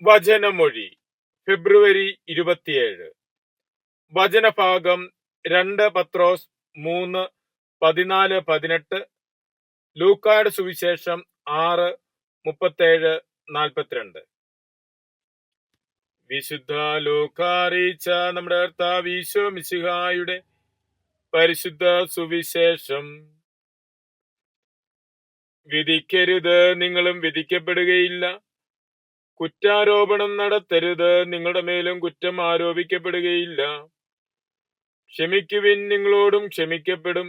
വചനമൊഴി ഫെബ്രുവരി 27. വചനഭാഗം 2 പത്രോസ് 3:14-18, ലൂക്കായുടെ സുവിശേഷം 6:37-42. വിശുദ്ധ ലൂക്കാ അറിയിച്ച നമ്മുടെ കർത്താവ് ഈശോ മിശിഹായുടെ പരിശുദ്ധ സുവിശേഷം. വിധിക്കരുത്, നിങ്ങളും വിധിക്കപ്പെടുകയില്ല. കുറ്റാരോപണം നടത്തരുത്, നിങ്ങളുടെ മേലും കുറ്റം ആരോപിക്കപ്പെടുകയില്ല. ക്ഷമിക്കുവിൻ, നിങ്ങളോടും ക്ഷമിക്കപ്പെടും.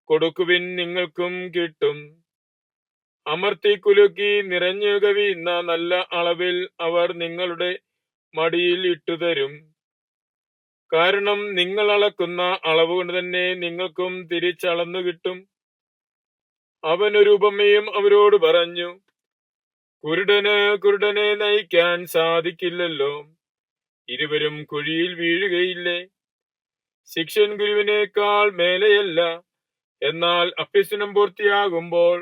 കൊടുക്കുവിൻ, നിങ്ങൾക്കും കിട്ടും. അമർത്തി കുലുക്കി നിറഞ്ഞു കവിയുന്ന നല്ല അളവിൽ അവർ നിങ്ങളുടെ മടിയിൽ ഇട്ടുതരും. കാരണം നിങ്ങൾ അളക്കുന്ന അളവ് കൊണ്ട് തന്നെ നിങ്ങൾക്കും തിരിച്ചളന്നു കിട്ടും. അവനൊരു ഉപമയും അവരോട് പറഞ്ഞു. കുരുടനെ നയിക്കാൻ സാധിക്കില്ലല്ലോ. ഇരുവരും കുഴിയിൽ വീഴുകയില്ലേ? ശിക്ഷൻ ഗുരുവിനേക്കാൾ മേലെയല്ല. എന്നാൽ അഭ്യസനം പൂർത്തിയാകുമ്പോൾ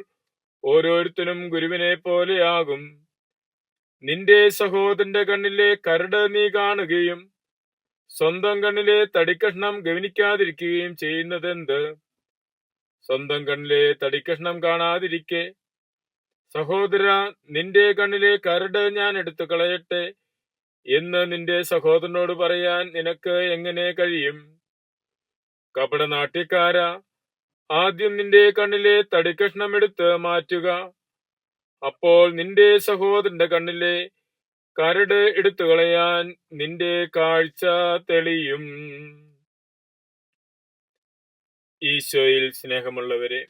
ഓരോരുത്തരും ഗുരുവിനെ പോലെയാകും. നിന്റെ സഹോദരന്റെ കണ്ണിലെ കരട് നീ കാണുകയും സ്വന്തം കണ്ണിലെ തടിക്കഷ്ണം ഗവനിക്കാതിരിക്കുകയും ചെയ്യുന്നതെന്ത്? സ്വന്തം കണ്ണിലെ തടിക്കഷ്ണം കാണാതിരിക്കെ, സഹോദര, നിന്റെ കണ്ണിലെ കരട് ഞാൻ എടുത്തു കളയട്ടെ എന്ന് നിന്റെ സഹോദരനോട് പറയാൻ നിനക്ക് എങ്ങനെ കഴിയും? കപടനാട്യക്കാരാ, ആദ്യം നിന്റെ കണ്ണിലെ തടിക്കഷ്ണം എടുത്ത് മാറ്റുക. അപ്പോൾ നിന്റെ സഹോദരന്റെ കണ്ണിലെ കരട് എടുത്തു കളയാൻ നിന്റെ കാഴ്ച തെളിയും. ഈശോയിൽ സ്നേഹമുള്ളവരെ,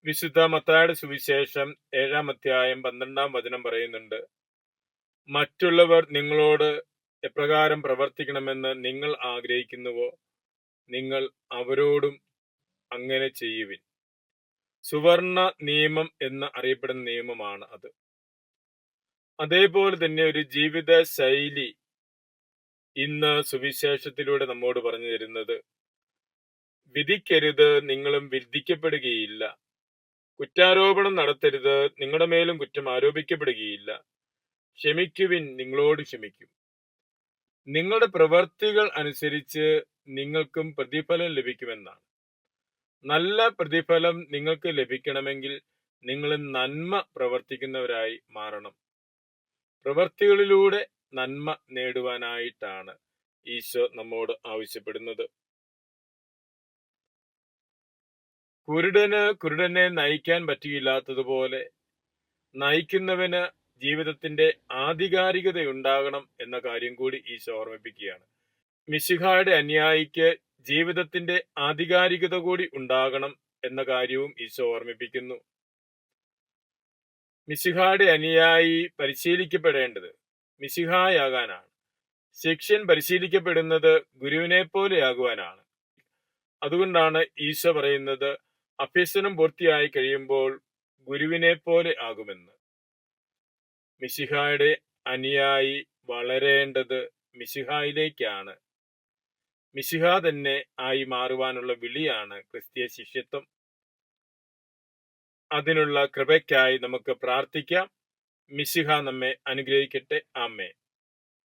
വിശുദ്ധ മത്തായിയുടെ സുവിശേഷം 7-ാം അധ്യായം 12-ാം വചനം പറയുന്നുണ്ട്. മറ്റുള്ളവർ നിങ്ങളോട് എപ്രകാരം പ്രവർത്തിക്കണമെന്ന് നിങ്ങൾ ആഗ്രഹിക്കുന്നുവോ, നിങ്ങൾ അവരോടും അങ്ങനെ ചെയ്യുവിൻ. സുവർണ നിയമം എന്ന് അറിയപ്പെടുന്ന നിയമമാണ് അത്. അതേപോലെ തന്നെ ഒരു ജീവിത ശൈലി ഇന്ന് സുവിശേഷത്തിലൂടെ നമ്മോട് പറഞ്ഞു തരുന്നത്: വിധിക്കരുത്, നിങ്ങളും വിധിക്കപ്പെടുകയില്ല. കുറ്റാരോപണം നടത്തരുത്, നിങ്ങളുടെ മേലും കുറ്റം ആരോപിക്കപ്പെടുകയില്ല. ക്ഷമിക്കുവിൻ, നിങ്ങളോട് ക്ഷമിക്കും. നിങ്ങളുടെ പ്രവർത്തികൾ അനുസരിച്ച് നിങ്ങൾക്കും പ്രതിഫലം ലഭിക്കുമെന്നാണ്. നല്ല പ്രതിഫലം നിങ്ങൾക്ക് ലഭിക്കണമെങ്കിൽ നിങ്ങൾ നന്മ പ്രവർത്തിക്കുന്നവരായി മാറണം. പ്രവർത്തികളിലൂടെ നന്മ നേടുവാനായിട്ടാണ് ഈശോ നമ്മോട് ആവശ്യപ്പെടുന്നത്. കുരുടനെ നയിക്കാൻ പറ്റിയില്ലാത്തതുപോലെ നയിക്കുന്നവന് ജീവിതത്തിന്റെ ആധികാരികതയുണ്ടാകണം എന്ന കാര്യം കൂടി ഈശോ ഓർമ്മിപ്പിക്കുകയാണ്. മിശിഹായുടെ അനുയായിക്ക് ജീവിതത്തിന്റെ ആധികാരികത കൂടി ഉണ്ടാകണം എന്ന കാര്യവും ഈശോ ഓർമ്മിപ്പിക്കുന്നു. മിശിഹായുടെ അനുയായി പരിശീലിക്കപ്പെടേണ്ടത് മിശിഹായാകാനാണ്. ശിഷ്യൻ പരിശീലിക്കപ്പെടുന്നത് ഗുരുവിനെ പോലെയാകുവാനാണ്. അതുകൊണ്ടാണ് ഈശോ പറയുന്നത്, അഭ്യസനം പൂർത്തിയായി കഴിയുമ്പോൾ ഗുരുവിനെ പോലെ ആകുമെന്ന്. മിശിഹായുടെ അനുയായി വളരേണ്ടത് മിശിഹായിലേക്കാണ്. മിശിഹ തന്നെ ആയി മാറുവാനുള്ള വിളിയാണ് ക്രിസ്തീയ ശിഷ്യത്വം. അതിനുള്ള കൃപയ്ക്കായി നമുക്ക് പ്രാർത്ഥിക്കാം. മിശിഹ നമ്മെ അനുഗ്രഹിക്കട്ടെ. ആമേൻ.